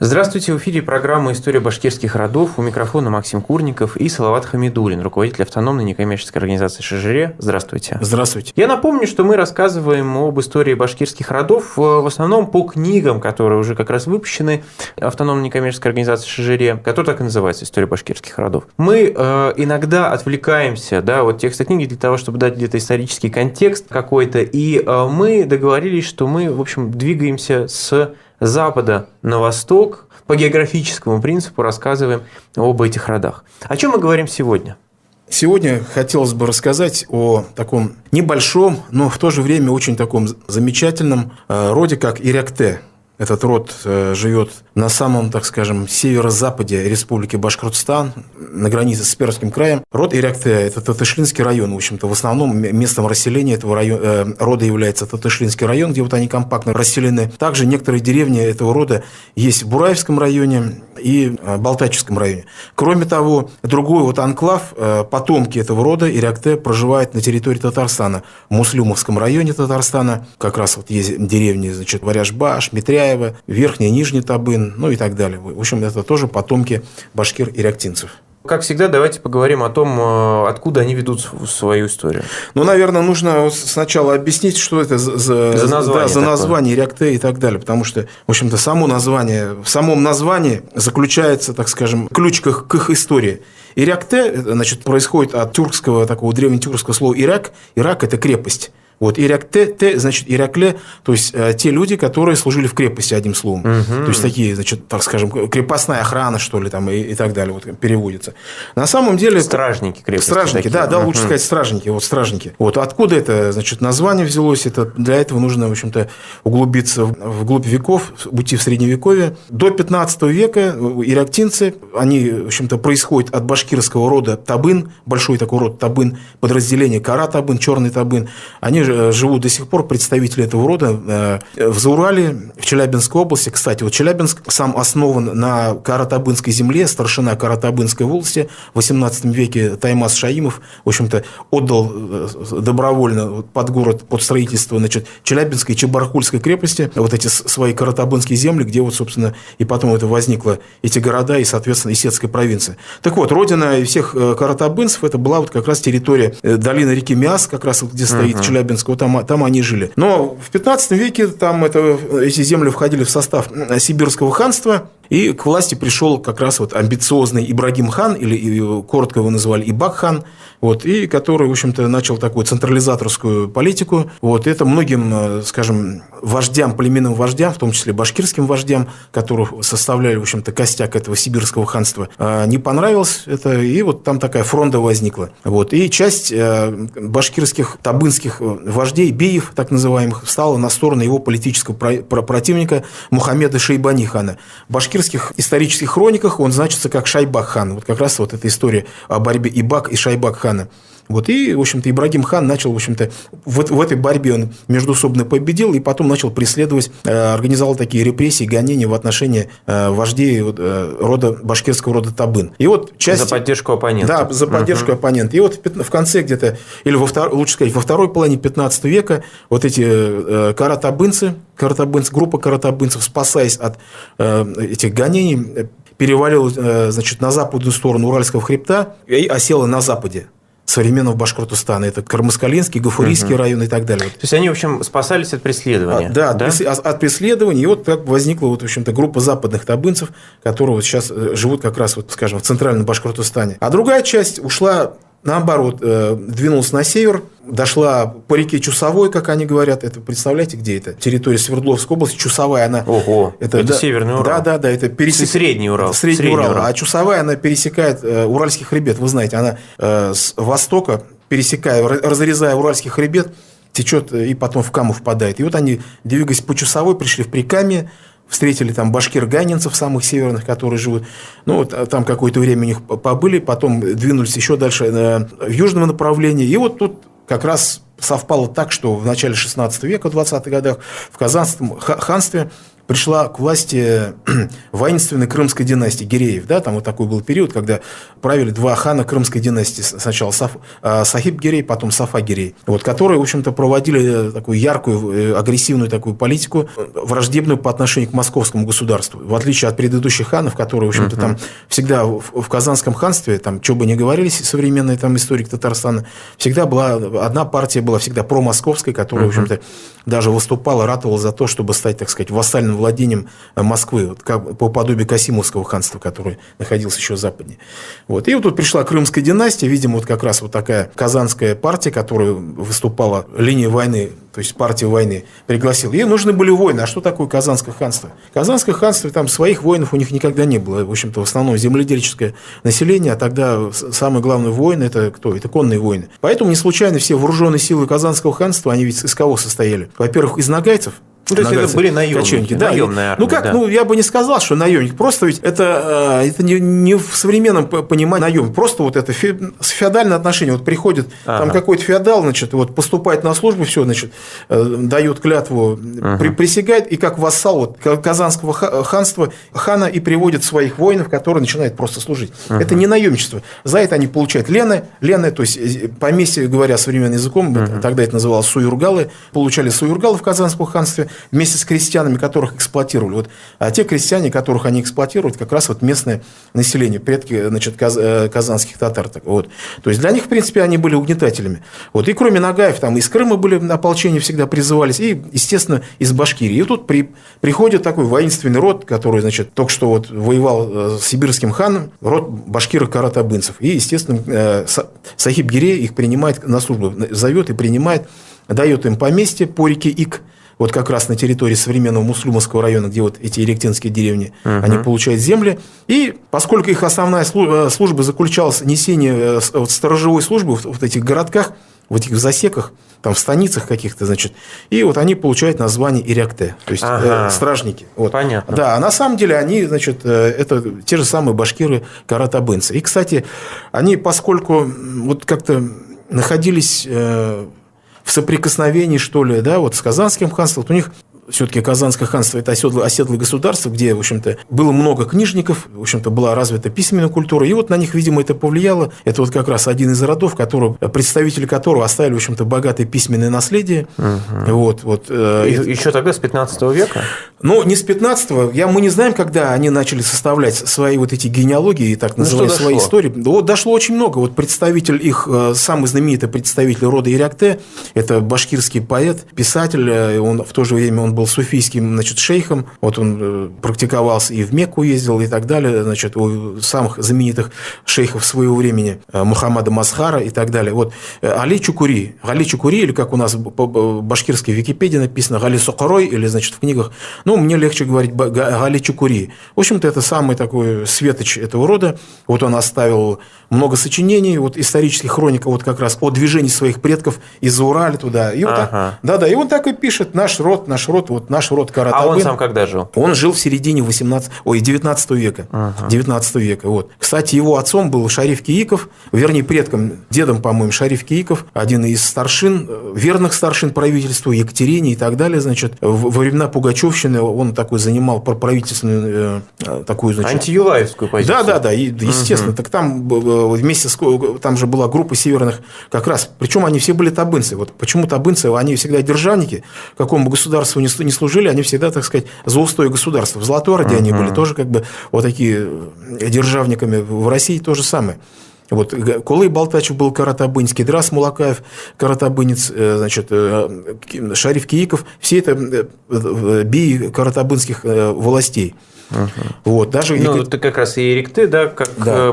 Здравствуйте, в эфире программа «История башкирских родов». У микрофона Максим Курников и Салават Хамидуллин, руководитель автономной некоммерческой организации «Шажире». Здравствуйте. Здравствуйте. Я напомню, что мы рассказываем об истории башкирских родов в основном по книгам, которые уже как раз выпущены автономной некоммерческой организацией «Шажире», которая так и называется «История башкирских родов». Мы иногда отвлекаемся от текста книги для того, чтобы дать где-то исторический контекст какой-то, и мы договорились, что мы, в общем, двигаемся с запада на восток, по географическому принципу рассказываем об этих родах. О чем мы говорим сегодня? Сегодня хотелось бы рассказать о таком небольшом, но в то же время очень таком замечательном роде, как Ирякте. Этот род живет на самом, так скажем, северо-западе Республики Башкортостан, на границе с Пермским краем. Род Ирякте – это Татышлинский район. В общем-то, в основном местом расселения этого рода является Татышлинский район, где вот они компактно расселены. Также некоторые деревни этого рода есть в Бураевском районе и Балтачевском районе. Кроме того, другой анклав, потомки этого рода Ирякте, проживают на территории Татарстана, в Муслюмовском районе Татарстана. Как раз есть деревни, Варяжбаш, Митряево, Верхний, Нижний Табын, и так далее. В общем, это тоже потомки башкир-иряктинцев. Как всегда, давайте поговорим о том, откуда они ведут свою историю. Наверное, нужно сначала объяснить, что это за название Ирякте и так далее. Потому что, в общем-то, в самом названии заключается, так скажем, ключ к их истории. Ирякте, происходит от тюркского, такого древнетюркского слова «ирак». «Ирак» – это крепость. Ирякте, значит, Иракле, то есть те люди, которые служили в крепости, одним словом. То есть такие, так скажем, крепостная охрана, что ли, там, и так далее, переводится. На самом деле... Стражники крепости. Стражники, да, лучше сказать стражники. Стражники. Откуда это, название взялось? Для этого нужно, в общем-то, углубиться вглубь веков, уйти в Средневековье. До 15 века иряктинцы, они, в общем-то, происходят от башкирского рода Табын, большой такой род Табын, подразделение Кара-Табын, Черный Табын. Они живут до сих пор, представители этого рода в Заурале, в Челябинской области. Кстати, Челябинск сам основан на Каратабынской земле, старшина Каратабынской волости. В XVIII веке Таймас Шаимов, в общем-то, отдал добровольно под город, под строительство Челябинской и Чебаркульской крепости эти свои каратабынские земли, где, собственно, и потом это возникло, эти города и, соответственно, Исетская провинция. Так вот, родина всех каратабынцев, это была как раз территория долины реки Миас, как раз где стоит Челябинск. Там они жили. Но в 15 веке эти земли входили в состав Сибирского ханства, и к власти пришел как раз амбициозный Ибрагим хан, или коротко его называли Ибак-хан, и который, в общем-то, начал такую централизаторскую политику. Это многим, скажем, вождям, племенным вождям, в том числе башкирским вождям, которых составляли, в общем-то, костяк этого сибирского ханства, не понравилось это, и там такая фронта возникла. И часть башкирских, табынских вождей, беев, так называемых, встала на сторону его политического противника Мухаммеда Шейбани хана. В башкирских исторических хрониках он значится как Шайбак-хан. Как раз эта история о борьбе Ибак и Шайбак-хана. И, в общем-то, Ибрагим хан начал, в общем-то, в этой борьбе он междоусобно победил, и потом начал преследовать, организовал такие репрессии, гонения в отношении вождей башкирского рода Табын. И часть... За поддержку оппонента. Да, за поддержку оппонента. И в конце где-то, или лучше сказать, во второй половине 15 века эти каратабынцы, группа каратабынцев, спасаясь от этих гонений, перевалила, на западную сторону Уральского хребта и осела на западе современного Башкортостана. Это Кармаскалинский, Гафурийский район и так далее. То есть они, в общем, спасались от преследования. Да, от преследования. И так возникла, в общем-то, группа западных табынцев, которые сейчас живут как раз, скажем, в центральном Башкортостане. А другая часть ушла, наоборот, двинулась на север, дошла по реке Чусовой, как они говорят. Это, представляете, где это? Территория Свердловской области. Чусовая, она... Ого, это Северный Урал. Да, это Средний Урал. Средний Урал. А Чусовая, она пересекает Уральский хребет. Вы знаете, она с востока, разрезая Уральский хребет, течет и потом в Каму впадает. И они, двигаясь по Чусовой, пришли в Прикамье, встретили там башкир-ганинцев, самых северных, которые живут. Там какое-то время у них побыли, потом двинулись еще дальше в южном направлении. И тут как раз совпало так, что в начале 16 века, в 20-х годах, в Казанском ханстве пришла к власти воинственной крымской династии Гиреев. Да, там вот такой был период, когда правили два хана крымской династии. Сначала Сахиб Гирей, потом Сафа Гирей. Вот, которые, в общем-то, проводили такую яркую, агрессивную такую политику, враждебную по отношению к московскому государству. В отличие от предыдущих ханов, которые, в общем-то, там всегда в Казанском ханстве, там, что бы ни говорили современные там историк Татарстана, всегда была одна партия, была всегда промосковская, которая, в общем-то, даже выступала, ратовала за то, чтобы стать, так сказать, вассальным владением Москвы, вот, как, по подобию Касимовского ханства, которое находилось еще западнее. Вот. И вот тут пришла Крымская династия, видимо, вот как раз вот такая казанская партия, которая выступала линией войны, то есть партия войны, пригласила. Ей нужны были воины. А что такое Казанское ханство? Казанское ханство, там своих воинов у них никогда не было. В общем-то, в основном земледельческое население, а тогда самый главный воин – это кто? Это конные воины. Поэтому не случайно все вооруженные силы Казанского ханства, они ведь из кого состояли? Во-первых, из нагайцев. Ну, то есть это были наемники, да. Наемная армия, ну как, да. ну я бы не сказал, что наемник. Просто ведь это не в современном понимании наемник. Просто вот это феодальное отношение. Вот приходит там какой-то феодал, значит, вот поступает на службу, все, значит, дает клятву, присягает, и как вассал вот Казанского ханства хана и приводит своих воинов, которые начинают просто служить. Это не наемничество. За это они получают лены, то есть поместье, говоря современным языком, тогда это называлось суюргалы, получали суюргалы в Казанском ханстве, вместе с крестьянами, которых эксплуатировали. Вот, а те крестьяне, которых они эксплуатируют, как раз вот местное население, предки, значит, казанских татар. Вот. То есть для них, в принципе, они были угнетателями. Вот. И кроме нагаев, там из Крыма были ополчения, всегда призывались, и, естественно, из Башкирии. И тут приходит такой воинственный род, который, значит, только что вот воевал с сибирским ханом, род башкиров-каратабынцев. И, естественно, Сахиб Гирей их принимает на службу, зовет и принимает, дает им поместье по реке Ик, вот как раз на территории современного Муслюмовского района, где вот эти иректинские деревни, они получают земли. И поскольку их основная служба заключалась в несении сторожевой службы в этих городках, в этих засеках, там в станицах каких-то, значит, и вот они получают название ирякте, то есть стражники. Вот. Понятно. Да, а на самом деле они, значит, это те же самые башкиры-каратабынцы. И, кстати, они, поскольку вот как-то находились в соприкосновении, что ли, да, вот с Казанским ханством, вот у них все-таки Казанское ханство – это оседлое государство, где, в общем-то, было много книжников, в общем-то, была развита письменная культура, и вот на них, видимо, это повлияло. Это вот как раз один из родов, представители которого оставили, в общем-то, богатое письменное наследие. Вот. Еще тогда, с 15 века? Ну, не с 15-го. Мы не знаем, когда они начали составлять свои вот эти генеалогии, так называемые, свои истории. Вот дошло очень много. Вот представитель их, самый знаменитый представитель рода Ирякте, это башкирский поэт, писатель, он в то же время он был суфийским, значит, шейхом, вот он практиковался и в Мекку ездил и так далее, значит, у самых знаменитых шейхов своего времени, Мухаммада Мазхара и так далее. Вот Али Чукури, или как у нас по башкирской Википедии написано, Гали Сокорой, или, значит, в книгах, ну, мне легче говорить Гали Чукури. В общем-то, это самый такой светоч этого рода. Вот он оставил много сочинений, вот исторических хроник, вот как раз о движении своих предков из-за Урала туда. И вот и он так и пишет, наш род Каратабын. А он сам когда жил? Он жил в середине 19 века. 19 века. Вот. Кстати, его отцом был Шариф Кииков, вернее, предком, дедом, по-моему, Шариф Кииков, один из старшин, верных старшин правительству Екатерине и так далее. Значит, во времена Пугачевщины он такой занимал правительственную такую, значит... Антиюлаевскую позицию. Да, естественно. Так там вместе там же была группа северных как раз, причем они все были табынцы. Вот почему табынцы, они всегда державники, какому государству не служили, они всегда, так сказать, за устой государства. В Золотой Орде они были тоже как бы вот такие державниками, в России то же самое. Вот, Кулай Балтачев был каратабынский, Драс Мулакаев каратабынец, значит, Шариф Кииков, все это бии каратабынских властей. Вот, даже это как раз и Иректы, да, как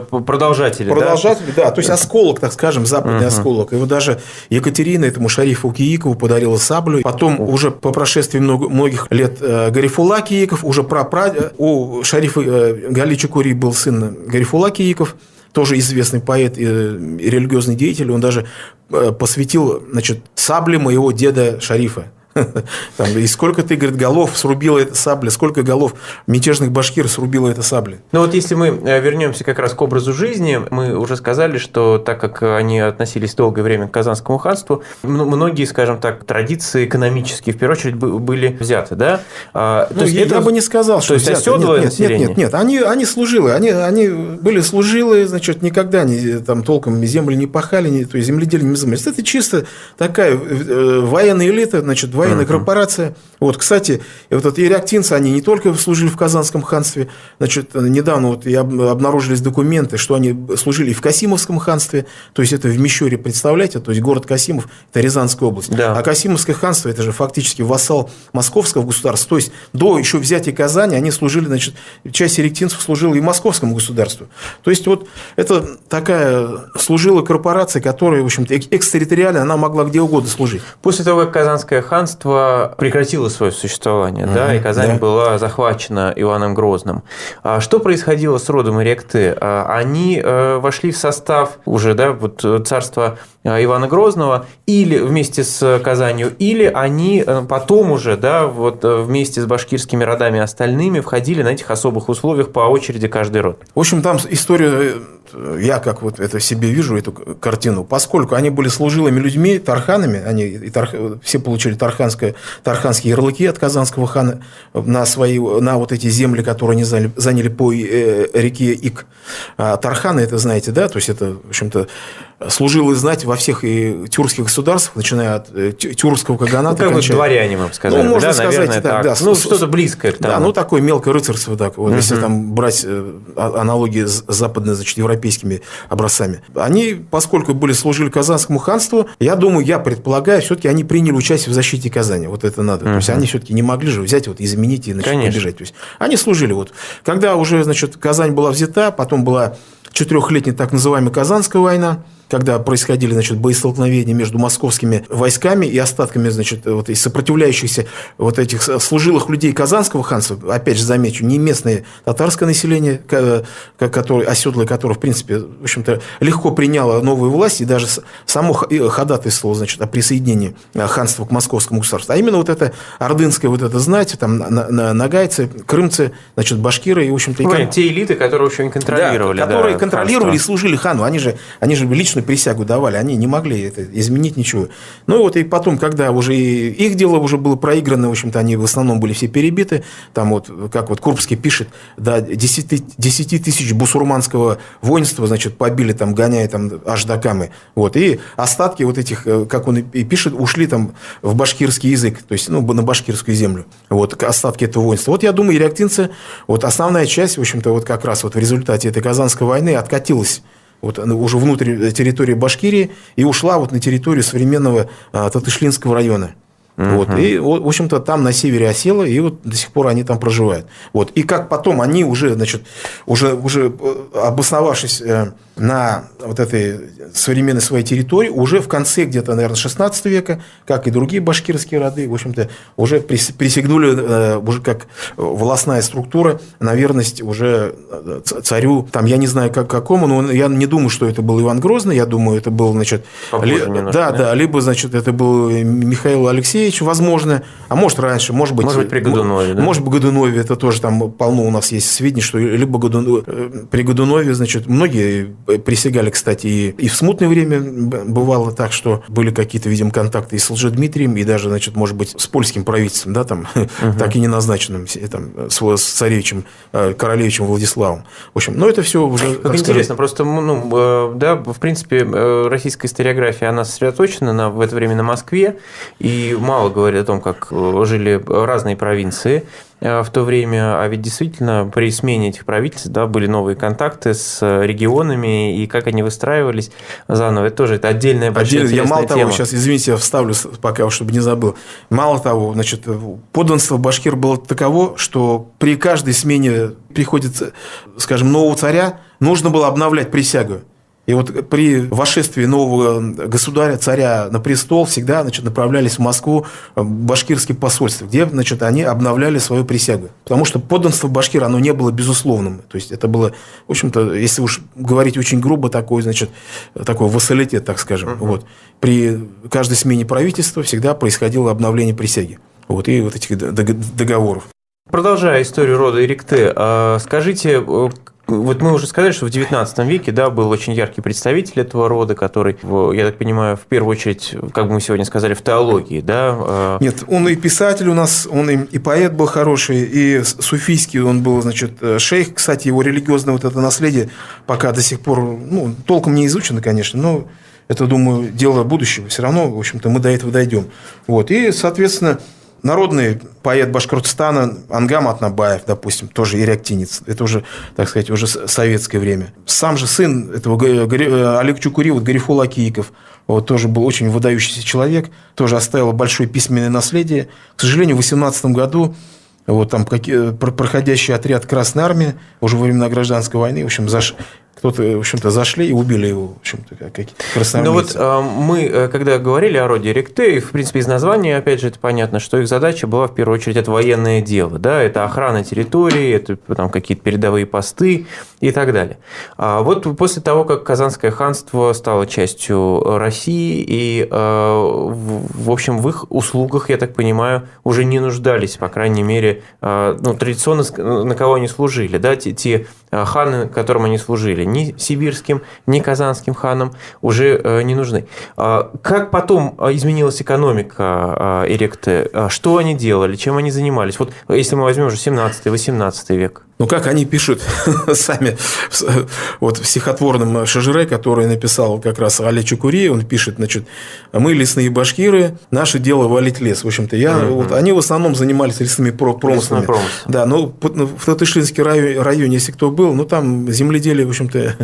продолжатели. Продолжатели, да, то есть осколок, так скажем, западный осколок. И вот даже Екатерина этому Шарифу Киикову подарила саблю. Потом уже по прошествии многих лет Гарифулла Кииков, уже у Шарифа Гали Чукури был сын Гарифулла Кииков, тоже известный поэт и религиозный деятель. Он даже посвятил, значит, сабле моего деда Шарифа, Там, и сколько ты, говорит, голов срубила эта сабля, сколько голов мятежных башкир срубила эта сабля. Ну вот если мы вернемся как раз к образу жизни, мы уже сказали, что так как они относились долгое время к Казанскому ханству, многие, скажем так, традиции экономические, в первую очередь, были взяты, да? То есть я бы не сказал, что взято. Оседлое население? Нет, они служилые, они были служилые, значит, никогда там толком земли не пахали, то есть земледелием не занимались. Это чисто такая военная элита, значит, военная корпорация. Вот, кстати, вот эти иеряктинцы, они не только служили в Казанском ханстве, значит, недавно вот обнаружились документы, что они служили и в Касимовском ханстве, то есть это в Мещере, представляете, то есть город Касимов, это Рязанская область. Да. А Касимовское ханство, это же фактически вассал московского государства, то есть до еще взятия Казани они служили, значит, часть иеряктинцев служила и московскому государству. То есть вот это такая служила корпорация, которая, в общем-то, экстерриториально она могла где угодно служить. После того, как Казанское ханство прекратило свое существование, да, и Казань была захвачена Иваном Грозным, что происходило с родом Иректы? Они вошли в состав уже, да, вот царства Ивана Грозного или вместе с Казанью, или они потом уже, да, вот вместе с башкирскими родами остальными входили на этих особых условиях по очереди каждый род. В общем, там история, я как вот это себе вижу, эту картину, поскольку они были служилыми людьми, тарханами, они все получили тарханские ярлыки от казанского хана на вот эти земли, которые они заняли по реке Ик. А тарханы, это знаете, да, то есть это, в общем-то, служилые знать во всех и тюркских государствах, начиная от тюркского каганата. Ну, как бы дворяне, мы бы сказали. Ну, можно да, сказать, наверное, так. Да, ну, что-то близкое к тому. Да, ну, такое мелкое рыцарство, так, вот, если там брать аналогии с западными, значит, европейскими образцами. Они, поскольку служили Казанскому ханству, я думаю, я предполагаю, все-таки они приняли участие в защите Казани. Вот это надо. То есть, они все-таки не могли же взять, вот, изменить и начать побежать. То есть, они служили. Вот. Когда уже, значит, Казань была взята, потом была 4-летняя так называемая Казанская война, когда происходили, значит, боестолкновения между московскими войсками и остатками, значит, вот, из сопротивляющихся вот этих служилых людей Казанского ханства, опять же, замечу, не местное татарское население, оседлое, которое, в принципе, в общем-то, легко приняло новую власть и даже само ходатайствовало, значит, о присоединении ханства к московскому государству. А именно вот это ордынское вот это, знаете, там, нагайцы, крымцы, значит, башкиры и, в общем-то... те элиты, которые очень контролировали. Да, которые контролировали и служили хану. Они же лично присягу давали, они не могли это изменить ничего. Ну и вот и потом, когда уже их дело уже было проиграно, в общем-то, они в основном были все перебиты, там вот, как вот Курбский пишет, да, 10 тысяч бусурманского воинства, значит, побили, там, гоняя там аж до Камы. Вот, и остатки вот этих, как он и пишет, ушли там в башкирский язык, то есть, ну, на башкирскую землю. Вот, остатки этого воинства. Вот, я думаю, иеряктинцы, вот основная часть, в общем-то, вот как раз вот в результате этой Казанской войны откатилась вот уже внутрь территории Башкирии и ушла вот на территорию современного Татышлинского района. Вот. И, в общем-то, там на севере осела, и вот до сих пор они там проживают. Вот. И как потом они уже, значит, уже обосновавшись на вот этой современной своей территории, уже в конце где-то, наверное, 16 века, как и другие башкирские роды, в общем-то, уже присягнули уже как властная структура на верность уже царю, там, я не знаю, какому, но я не думаю, что это был Иван Грозный, я думаю, это был, значит, либо, значит, это был Михаил Алексеевич, возможно, а может, раньше, может быть, при Годунове, да? Может быть, Годунове, это тоже там полно у нас есть сведений, что либо при Годунове, значит, многие присягали, кстати, и в смутное время бывало так, что были какие-то, видимо, контакты и с Лжедмитрием, и даже, значит, может быть, с польским правительством, да, там, так и не назначенным, там, с царевичем, королевичем Владиславом. В общем, но это все уже... Как интересно, просто, ну, да, в принципе, российская историография, она сосредоточена в это время на Москве, и мало говорит о том, как жили разные провинции в то время, а ведь действительно при смене этих правительств, да, были новые контакты с регионами, и как они выстраивались заново, это тоже отдельная большая интересная тема. Я мало того, сейчас, извините, я вставлю пока, чтобы не забыл, мало того, значит, подданство башкир было таково, что при каждой смене приходит, скажем, нового царя, нужно было обновлять присягу. И вот при вошествии нового государя, царя на престол всегда, значит, направлялись в Москву башкирские посольства, где, значит, они обновляли свою присягу. Потому что подданство башкир, оно не было безусловным. То есть это было, в общем-то, если уж говорить очень грубо, такой, значит, такой вассалитет, так скажем. Вот. При каждой смене правительства всегда происходило обновление присяги. Вот, и вот этих договоров. Продолжая историю рода Ирикте, скажите, вот мы уже сказали, что в XIX веке, да, был очень яркий представитель этого рода, который, я так понимаю, в первую очередь, как мы сегодня сказали, в теологии, да? Нет, он и писатель у нас, он и поэт был хороший, и суфийский он был, значит, шейх. Кстати, его религиозное вот это наследие пока до сих пор, ну, толком не изучено, конечно, но это, думаю, дело будущего. Все равно, в общем-то, мы до этого дойдем. Вот. И, соответственно, народный поэт Башкортостана Ангам Атнабаев, допустим, тоже ириактинец. Это уже, так сказать, уже советское время. Сам же сын этого Олег Чукури, вот Гарифул Акииков, вот, тоже был очень выдающийся человек, тоже оставил большое письменное наследие. К сожалению, в 18 году вот, там проходящий отряд Красной Армии уже во времена гражданской войны, в общем, кто-то, в общем-то, зашли и убили его, в общем-то, какие-то красноармейцы. Ну вот мы, когда говорили о роде Ирикте, и, в принципе, из названия, опять же, это понятно, что их задача была, в первую очередь, это военное дело, да, это охрана территории, это там какие-то передовые посты и так далее. А вот после того, как Казанское ханство стало частью России, и, в общем, в их услугах, я так понимаю, уже не нуждались, по крайней мере, ну, традиционно на кого они служили, да, те ханы, которым они служили, ни сибирским, ни казанским ханам уже не нужны. Как потом изменилась экономика Ирикте? Что они делали? Чем они занимались? Вот если мы возьмем уже 17-18 век. Ну, как они пишут сами, вот в стихотворном Шажире, который написал как раз Али Чукури, он пишет, значит, мы лесные башкиры, наше дело валить лес. В общем-то, вот, они в основном занимались лесными промыслами. Да, но в Татышлинском районе, если кто был, ну, там земледелие, в общем-то,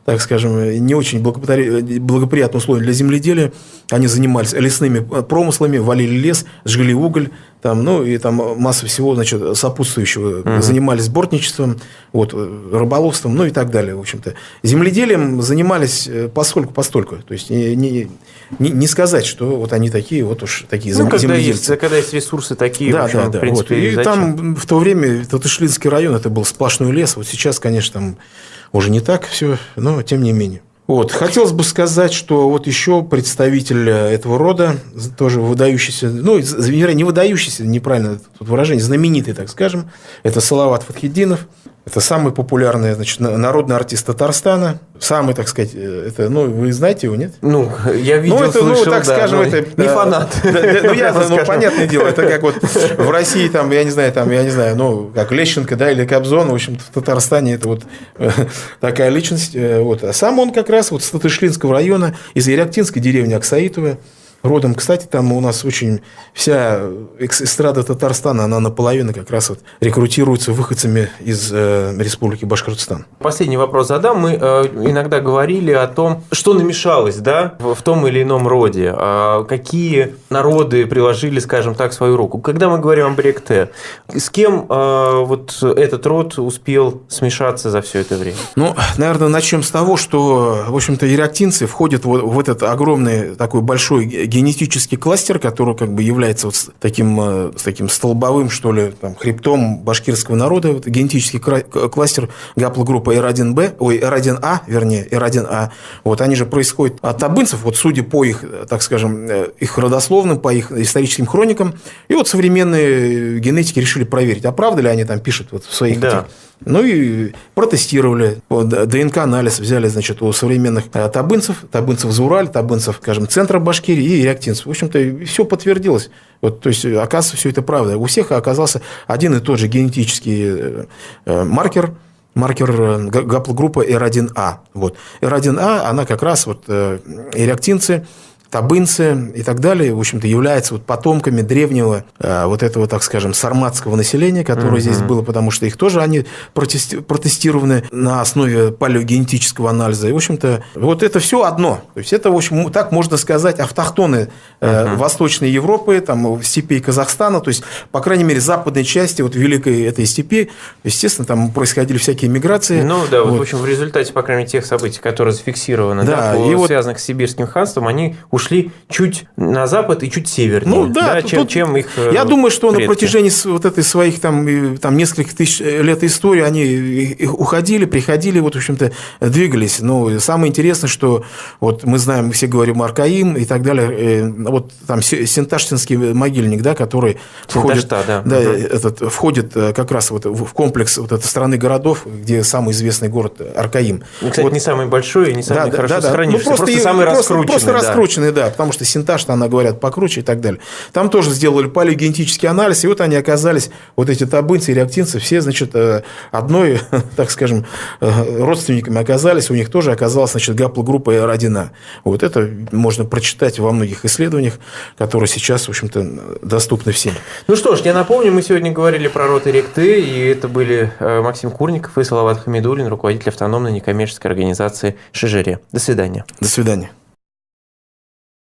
так скажем, не очень благоприятные условия для земледелия. Они занимались лесными промыслами, валили лес, жгли уголь, там, ну, и там масса всего, значит, сопутствующего. Занимались бортничеством, вот, рыболовством, ну, и так далее, в общем-то. Земледелием занимались постольку. То есть, не сказать, что вот они такие, вот уж такие земледельцы. Когда есть ресурсы такие, да, в общем, да, в принципе, вот. И зачем? Там в то время Татышлинский район, это был сплошной лес. Вот сейчас, конечно, там уже не так все, но тем не менее. Вот. Хотелось бы сказать, что вот еще представитель этого рода, тоже выдающийся, ну, не выдающийся, неправильно тут выражение, знаменитый, так скажем, это Салават Фатхетдинов. Это самый популярный, значит, народный артист Татарстана. Самый, так сказать, это, ну, вы знаете его, нет? Ну, я видел, ну, это, слышал, ну, так да, скажем, это не фанат. Ну, понятное дело, это как вот в России, там, я не знаю, ну, как Лещенко, да, или Кобзон, в общем, в Татарстане это вот такая личность. Вот. А сам он как раз вот с Татышлинского района, из Ириактинской деревни Аксаитова, родом. Кстати, там у нас очень вся эстрада Татарстана, она наполовину как раз вот рекрутируется выходцами из Республики Башкортостан. Последний вопрос задам. Мы иногда говорили о том, что намешалось, да, в том или ином роде. Какие народы приложили, скажем так, свою руку. Когда мы говорим об Ирикте, с кем вот этот род успел смешаться за все это время? Ну, наверное, начнем с того, что, в общем-то, ириактинцы входят в этот огромный такой большой генетический кластер, который как бы является вот таким столбовым, что ли, там, хребтом башкирского народа. Вот, генетический кластер гаплогруппа R1B, R1A, вернее, R1A. Вот, они же происходят от табынцев, вот, судя по их, так скажем, их родословным, по их историческим хроникам. И вот современные генетики решили проверить, а правда ли они там пишут вот в своих... Да. Ну и протестировали, ДНК-анализ взяли, значит, у современных табынцев Заураль, табынцев, скажем, центра Башкирии и ириактинцев. В общем-то, все подтвердилось. Вот, то есть, оказывается, все это правда. У всех оказался один и тот же генетический маркер гаплогруппа R1A. Вот. R1A, она как раз, вот, ириактинцы, табынцы и так далее, в общем-то, являются вот потомками древнего вот этого, так скажем, сарматского населения, которое здесь было, потому что их тоже они протестированы на основе палеогенетического анализа. И, в общем-то, вот это все одно. То есть, это, в общем, так можно сказать, автохтоны Восточной Европы, там, степей Казахстана, то есть, по крайней мере, западной части вот великой этой степи, естественно, там происходили всякие миграции. Ну, да, вот, в общем, в результате, по крайней мере, тех событий, которые зафиксированы, да, связанных с Сибирским ханством, они ушли чуть на запад и чуть севернее, чем их Я думаю, что предки. на протяжении вот этой своих там нескольких тысяч лет истории они уходили, приходили, вот, в общем-то, двигались. Но самое интересное, что вот мы знаем, мы все говорим Аркаим и так далее, вот там Синташтинский могильник, да, который входит как раз вот в комплекс вот этой страны городов, где самый известный город Аркаим. Кстати, вот. Не самый большой и не самый хорошо сохранившийся, просто самый раскрученный. Просто раскрученный, да, потому что Синташ, она, говорят, покруче и так далее. Там тоже сделали палеогенетический анализ, и вот они оказались, вот эти табынцы и реактинцы, все, значит, одной, так скажем, родственниками оказались, у них тоже оказалась, значит, гаплогруппа R1A. Вот это можно прочитать во многих исследованиях, которые сейчас, в общем-то, доступны всем. Ну что ж, я напомню, мы сегодня говорили про роты ректы, и это были Максим Курников и Салават Хамидуллин, руководитель автономной некоммерческой организации «Шежире». До свидания. До свидания.